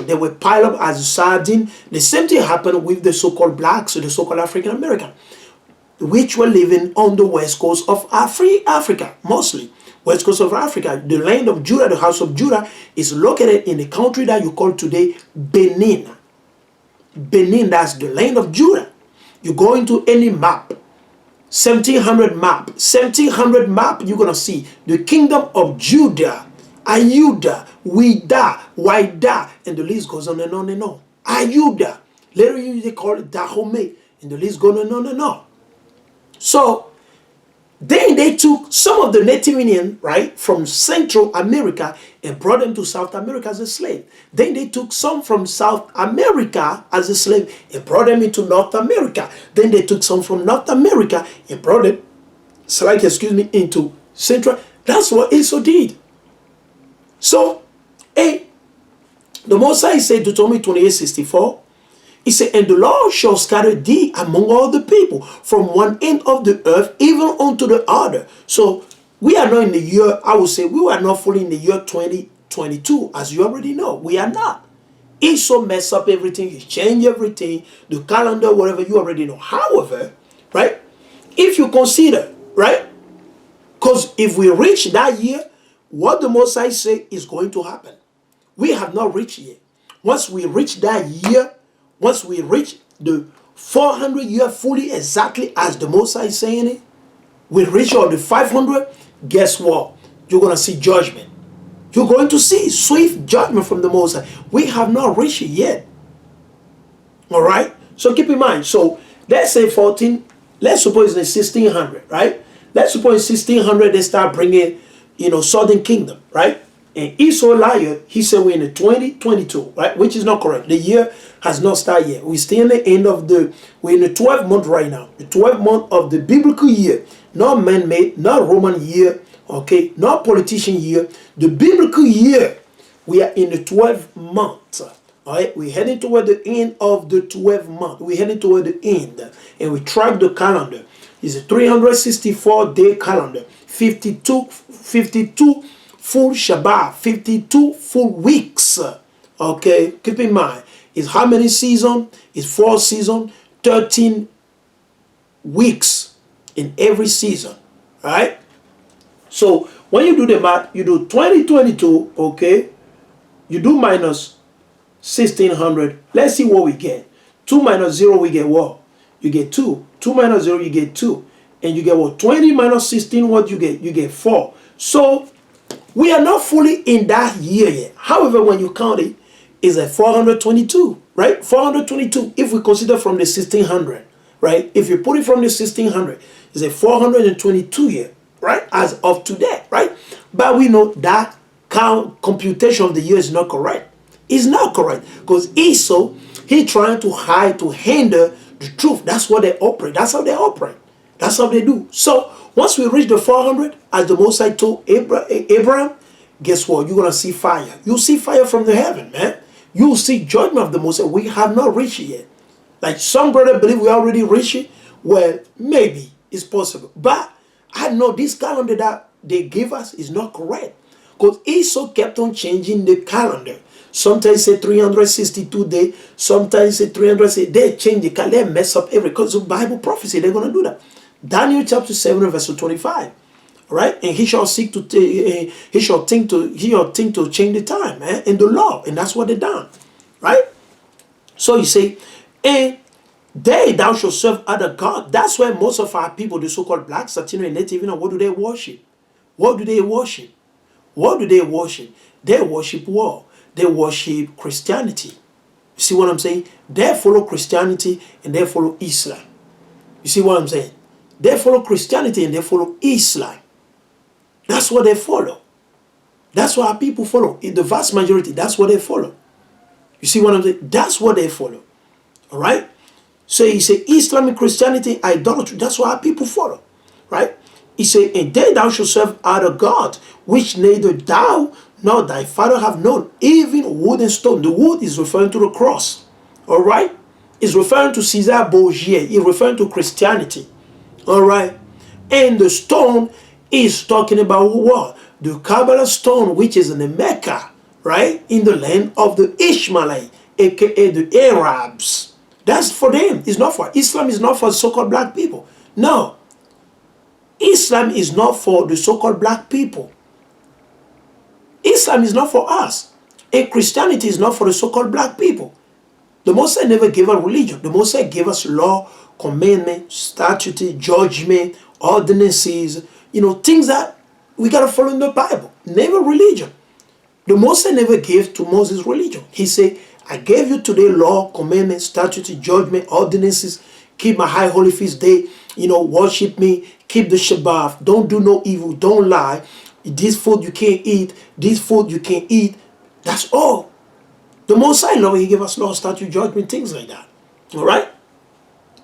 They were piled up as sardine. The same thing happened with the so-called blacks, the so-called African American, which were living on the west coast of Africa, mostly. West coast of Africa, the land of Judah, the house of Judah, is located in the country that you call today Benin. Benin, that's the land of Judah. You go into any map, 1700 map, 1700 map, you're going to see the kingdom of Judah, Ayuda, Wida, Waida, and the list goes on and on and on. Ayuda, later they call it Dahomey, and the list goes on and on and on. So, then they took some of the Native Indian, right, from Central America and brought them to South America as a slave. Then they took some from South America as a slave and brought them into North America. Then they took some from North America and brought them, into Central. That's what Esau did. So, the Mosai said, Deuteronomy 28:64, he said, and the Lord shall scatter thee among all the people, from one end of the earth even unto the other. So we are not in the year, I would say, we are not fully in the year 2022, as you already know. We are not. Esau messed up everything, he changed everything, the calendar, whatever, you already know. However, right, if you consider, right, because if we reach that year, what the Mosai say is going to happen. We have not reached yet. Once we reach that year, once we reach the 400 year fully exactly as the Mosai is saying it, we reach all the 500, guess what? You're going to see judgment. You're going to see swift judgment from the Mosai. We have not reached it yet. All right? So keep in mind. So let's say 14, let's suppose it's 1600, right? Let's suppose 1600 they start bringing, Southern Kingdom, right? And Esau liar, he said we're in the 2022, right? Which is not correct. The year has not started yet. We're still in the end of we're in the 12th month right now. The 12th month of the biblical year. Not man-made, not Roman year, okay? Not politician year. The biblical year, we are in the 12th month, all right? We're heading toward the end of the 12th month. We're heading toward the end. And we track the calendar. It's a 364-day calendar. 52 full Shabbat, 52 full weeks. Okay, keep in mind, it's how many seasons? It's 4 seasons, 13 weeks in every season, right? So when you do the math, you do 2022, okay? You do minus 1600. Let's see what we get. 2 minus 0, we get what? You get 2. 2 minus 0, you get 2. And you get what? 20 minus 16, what you get? You get 4. So we are not fully in that year yet. However, when you count it, it's a 422, right? 422, if we consider from the 1600, right? If you put it from the 1600, it's a 422 year, right? As of today, right? But we know that computation of the year is not correct. It's not correct because Esau, he trying to hide, to hinder the truth. That's what they operate. That's how they operate. That's how they do. So once we reach the 400, as the Mosai told Abraham, guess what? You're going to see fire. You'll see fire from the heaven, man. You'll see judgment of the Mosai. We have not reached it yet. Like some brother believe we already reached it. Well, maybe it's possible. But I know this calendar that they give us is not correct. Because Esau kept on changing the calendar. Sometimes say 362 days. Sometimes say 360. They change the calendar. They mess up everything. Because of Bible prophecy, they're going to do that. Daniel chapter 7 verse 25. Right? And he shall seek to he shall think to change the time, man, and the law. And that's what they done. Right? So you say, and thou shalt serve other God. That's why most of our people, the so-called blacks, Latino, and Native, what do they worship? What do they worship? What do they worship? They worship what? They worship Christianity. You see what I'm saying? They follow Christianity and they follow Islam. You see what I'm saying? They follow Christianity and they follow Islam. That's what they follow. That's what our people follow. In the vast majority, that's what they follow. You see what I'm saying? That's what they follow. All right? So he said, Islamic Christianity, idolatry, that's what our people follow. Right? He said, and then thou shalt serve other God, which neither thou nor thy father have known, even wood and stone. The wood is referring to the cross. All right? It's referring to Caesar Borgia. It's referring to Christianity. All right? And the stone is talking about what? The Kabbalah stone, which is in the Mecca. right, in the land of the Ishmaelite, aka the Arabs. That's for them. It's not for Islam. Is not for so-called black people. No, Islam is not for the so-called black people. Islam is not for us. And Christianity is not for the so-called black people. The Most High never gave us religion. The Most High gave us law, commandment, statute, judgment, ordinances, things that we got to follow in the Bible. Never religion. The Most High never gave to Moses religion. He said, I gave you today law, commandment, statute, judgment, ordinances. Keep my high holy feast day. Worship me. Keep the Shabbat. Don't do no evil. Don't lie. This food you can't eat. This food you can't eat. That's all. The Most High law, He gave us law, statute, judgment, things like that. All right?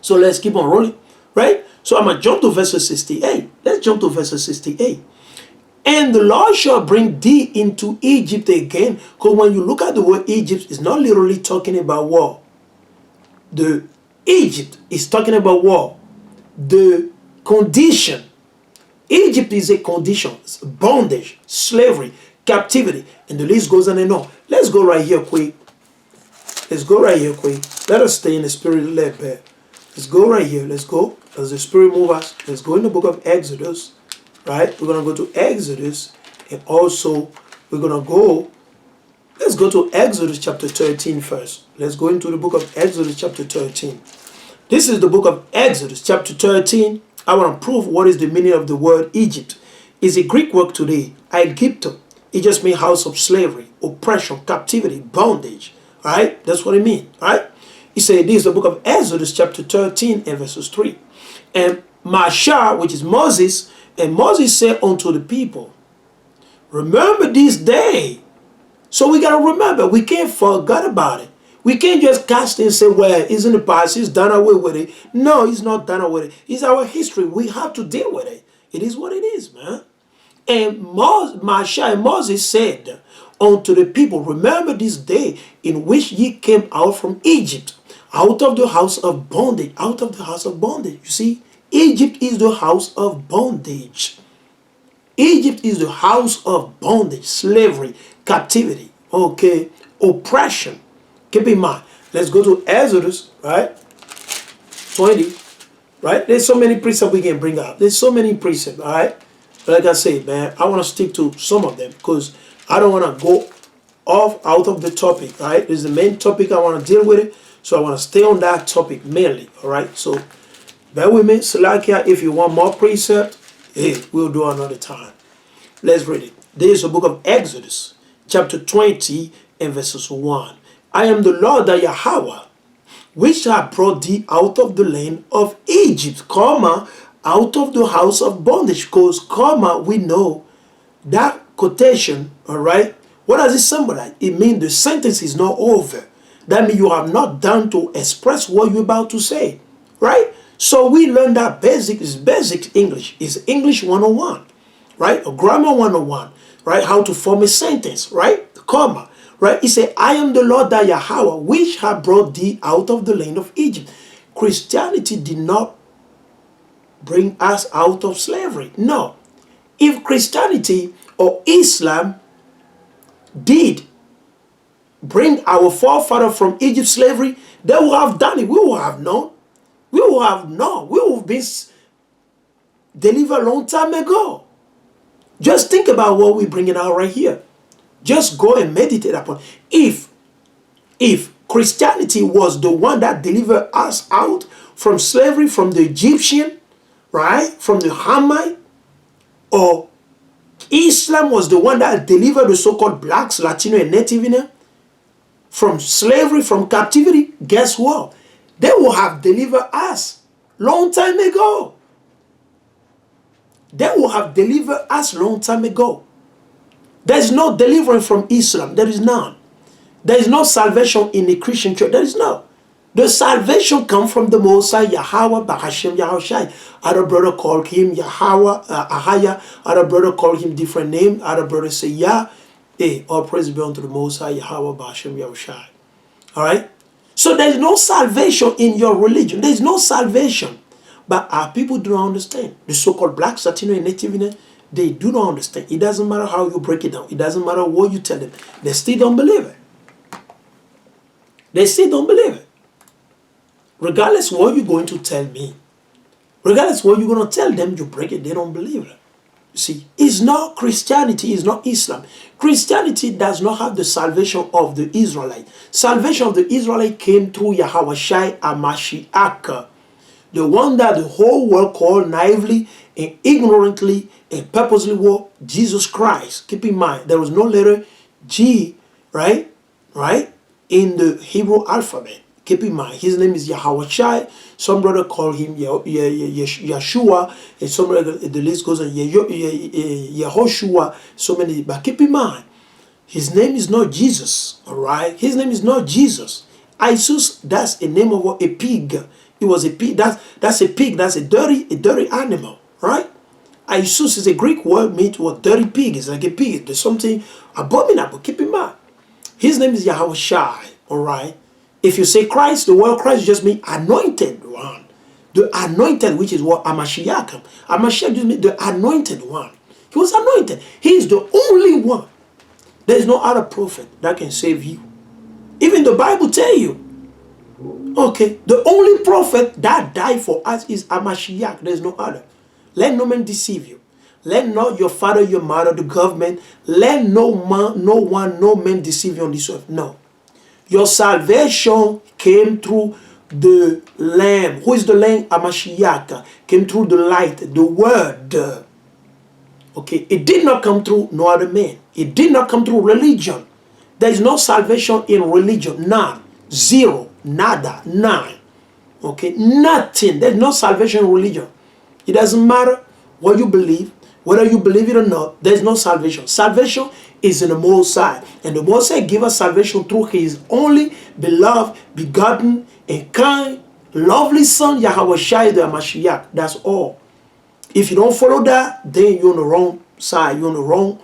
So let's keep on rolling. Right? So I'm going to jump to verse 68. Let's jump to verse 68. And the Lord shall bring thee into Egypt again. Because when you look at the word Egypt, it's not literally talking about war. The Egypt is talking about war. The condition. Egypt is a condition. It's bondage, slavery, captivity. And the list goes on and on. Let's go right here quick. Let's go right here quick. Let us stay in the spirit a little bit. Let's go right here. Let's go. As the spirit moves us. Let's go in the book of Exodus. Right? We're going to go to Exodus. And also, we're going to go. Let's go to Exodus chapter 13 first. Let's go into the book of Exodus chapter 13. This is the book of Exodus chapter 13. I want to prove what is the meaning of the word Egypt. It's a Greek word today. Egypto. It just means house of slavery, oppression, captivity, bondage. Right? That's what it means. Right? He said this is the book of Exodus chapter 13 and verses 3. And Mashah, which is Moses, and Moses said unto the people, remember this day. So we got to remember. We can't forget about it. We can't just cast it and say, well, it's in the past. It's done away with it. No, it's not done away with it. It's our history. We have to deal with it. It is what it is, man. And Mashah and Moses said unto the people, remember this day in which ye came out from Egypt, out of the house of bondage, out of the house of bondage. You see, Egypt is the house of bondage. Egypt is the house of bondage, slavery, captivity, okay, oppression. Keep in mind. Let's go to Exodus, right? 20, right? There's so many precepts we can bring up. There's so many precepts, all right? But like I say, man, I want to stick to some of them because I don't want to go off out of the topic, right? This is the main topic I want to deal with it. So I want to stay on that topic mainly, all right? So bear with me. Salakia, if you want more precept, hey, we'll do another time. Let's read it. This is the book of Exodus, chapter 20 and verses 1. I am the Lord thy Yahweh, which have brought thee out of the land of Egypt, comma, out of the house of bondage. Because, comma, we know that quotation, all right? What does it symbolize? It means the sentence is not over. That means you have not done to express what you're about to say, right? So we learn that basic English. It's English 101, right? Or grammar 101, right? How to form a sentence, right? Comma. Right? He said, I am the Lord thy Yahweh, which have brought thee out of the land of Egypt. Christianity did not bring us out of slavery. No. If Christianity or Islam did bring our forefather from Egypt slavery, they would have done it. We would have known. We would have known. We would have been delivered a long time ago. Just think about what we're bringing out right here. Just go and meditate upon. If Christianity was the one that delivered us out from slavery, from the Egyptian, right, from the Hamite, or Islam was the one that delivered the so-called blacks, Latino, and Native Indian from slavery, from captivity, guess what? They will have delivered us long time ago. They will have delivered us long time ago. There is no deliverance from Islam. There is none. There is no salvation in the Christian church. There is no. The salvation comes from the Most High, Yahweh, Bahashem, Yahushai. Other brother called him Yahweh, Ahaya. Other brother called him different name. Other brother say Yah. Hey, all praise be unto the Most High, Yahweh, Bahashem, Yahushai. All right? So there is no salvation in your religion. There is no salvation. But our people do not understand. The so-called blacks, Latino, and Native Indian, They do not understand. It doesn't matter how you break it down. It doesn't matter what you tell them. They still don't believe it. They still don't believe it. Regardless what you're going to tell me, regardless what you're going to tell them, you break it, they don't believe it. You see, it's not Christianity, it's not Islam. Christianity does not have the salvation of the Israelite. Salvation of the Israelite came through Yahawashi HaMashiach, the one that the whole world called naively and ignorantly and purposely was Jesus Christ. Keep in mind, there was no letter G, right, in the Hebrew alphabet. Keep in mind, his name is Yahawashi. Some brother call him Yeshua, and some brother, the list goes on, Yehoshua, so many. But keep in mind, his name is not Jesus, all right? His name is not Jesus. Isus, that's a name of a pig. It was a pig. That's a pig. That's a dirty animal, right? Isus is a Greek word meant what dirty pig. It's like a pig. There's something abominable. Keep in mind, his name is Yahawashi, all right? If you say Christ, the word Christ just means anointed one. The anointed, which is what Amashiach. Amashiach just means the anointed one. He was anointed. He is the only one. There is no other prophet that can save you. Even the Bible tell you, okay, the only prophet that died for us is Amashiach. There is no other. Let no man deceive you. Let not your father, your mother, the government, let no man deceive you on this earth. No. Your salvation came through the Lamb. Who is the Lamb? Amashiach. Came through the light, the Word. Okay, it did not come through no other man. It did not come through religion. There is no salvation in religion. None. Zero. Nada. None. Okay, nothing. There's no salvation in religion. It doesn't matter what you believe, whether you believe it or not, there's no salvation. Salvation is in the Most High. And the Most High gave us salvation through his only beloved, begotten, and kind, lovely Son, Yahawashi the Mashiach. That's all. If you don't follow that, then you're on the wrong side. You're on the wrong,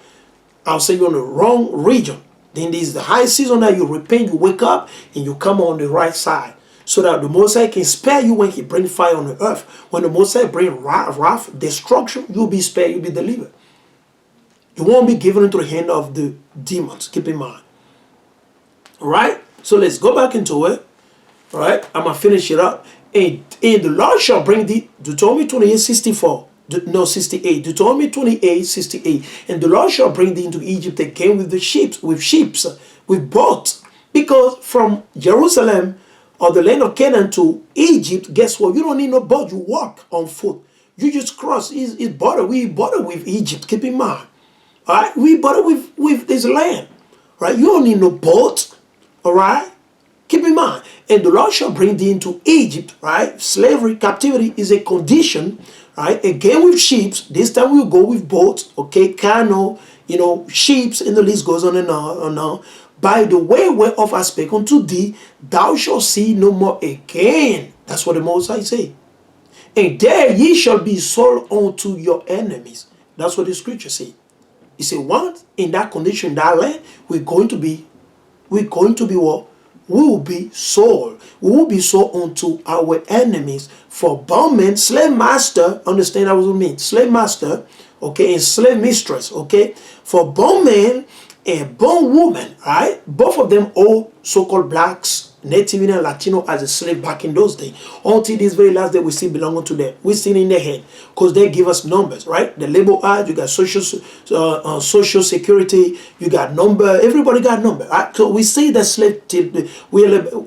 I'll say you're on the wrong region. Then this is the high season that you repent, you wake up, and you come on the right side. So that the Most High can spare you when he brings fire on the earth. When the Most High brings wrath, destruction, you'll be spared, you'll be delivered. You won't be given into the hand of the demons. Keep in mind. All right? So let's go back into it. All right? I'm going to finish it up. And the Lord shall bring thee, Deuteronomy 28:64. No, 68. Deuteronomy 28:68. And the Lord shall bring thee into Egypt again with sheep, with boats. Because from Jerusalem or the land of Canaan to Egypt, guess what? You don't need no boat. You walk on foot. You just cross. We border with Egypt. Keep in mind. All right, we border with this land, right? You don't need no boat, all right? Keep in mind. And the Lord shall bring thee into Egypt, right? Slavery, captivity is a condition, right? Again with sheep. This time we'll go with boats, okay? Canoe, sheep, and the list goes on and on. By the way whereof I spake unto thee, thou shalt see no more again. That's what the Most High say. And there ye shall be sold unto your enemies. That's what the scripture say. He said, once in that condition, that land, we're going to be what? We will be sold. We will be sold unto our enemies for bondmen, slave master. Understand that what it means? Slave master, okay, and slave mistress, okay, for bondmen and bondwoman, right? Both of them all so-called blacks, Native and Latino as a slave back in those days. Until this very last day, we still belong to them. We still in their hand because they give us numbers, right? The labor act, you got social security, you got number. Everybody got number, right? So we see the slave till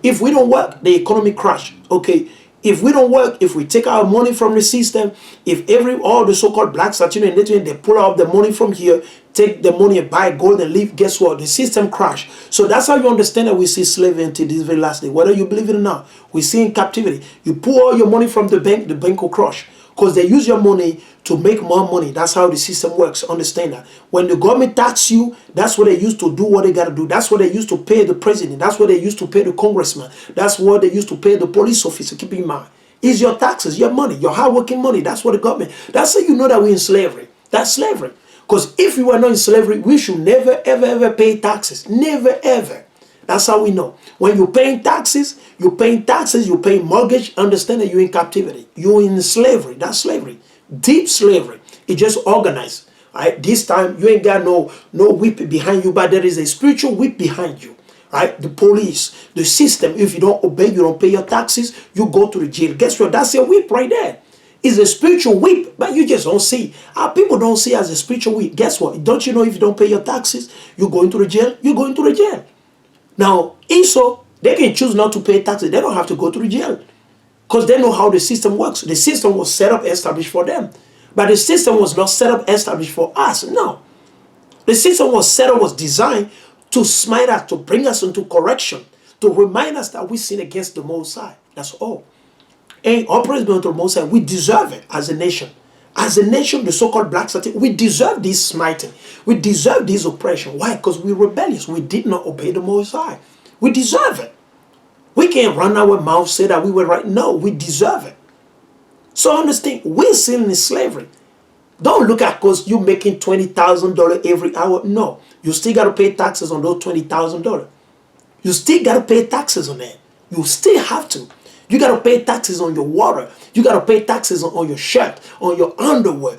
if we don't work, the economy crash. Okay, if we don't work, if we take our money from the system, if all the so-called blacks, Latino, and Native, they pull out the money from here, take the money and buy gold and leave, guess what? The system crash. So that's how you understand that we see slavery until this very last day. Whether you believe it or not, we see in captivity. You pull all your money from the bank will crash. Because they use your money to make more money. That's how the system works. Understand that. When the government tax you, that's what they use to do what they got to do. That's what they use to pay the president. That's what they use to pay the congressman. That's what they use to pay the police officer. Keep in mind. It's your taxes, your money, your hard-working money. That's what the government. That's how you know that we're in slavery. That's slavery. Because if we were not in slavery, we should never, ever, ever pay taxes. Never, ever. That's how we know. When you're paying taxes, you're paying mortgage, understand that you're in captivity. You're in slavery. That's slavery. Deep slavery. It's just organized. Right? This time you ain't got no whip behind you, but there is a spiritual whip behind you. Right? The police, the system. If you don't obey, you don't pay your taxes, you go to the jail. Guess what? That's a whip right there. It's a spiritual whip, but you just don't see. Our people don't see it as a spiritual whip. Guess what? Don't you know if you don't pay your taxes, you go into the jail? You go into the jail. Now, Esau, they can choose not to pay taxes. They don't have to go to the jail because they know how the system works. The system was set up, established for them. But the system was not set up, established for us. No. The system was set up, was designed to smite us, to bring us into correction, to remind us that we sin against the Most High. That's all. And all praise be unto the Most High. We deserve it as a nation. As a nation, the so-called black Satan, we deserve this smiting. We deserve this oppression. Why? Because we're rebellious. We did not obey the Most High. We deserve it. We can't run our mouth, say that we were right. No, we deserve it. So understand, we're still in slavery. Don't look at because you're making $20,000 every hour. No, you still got to pay taxes on those $20,000. You still got to pay taxes on that. You still have to. You got to pay taxes on your water. You got to pay taxes on your shirt, on your underwear.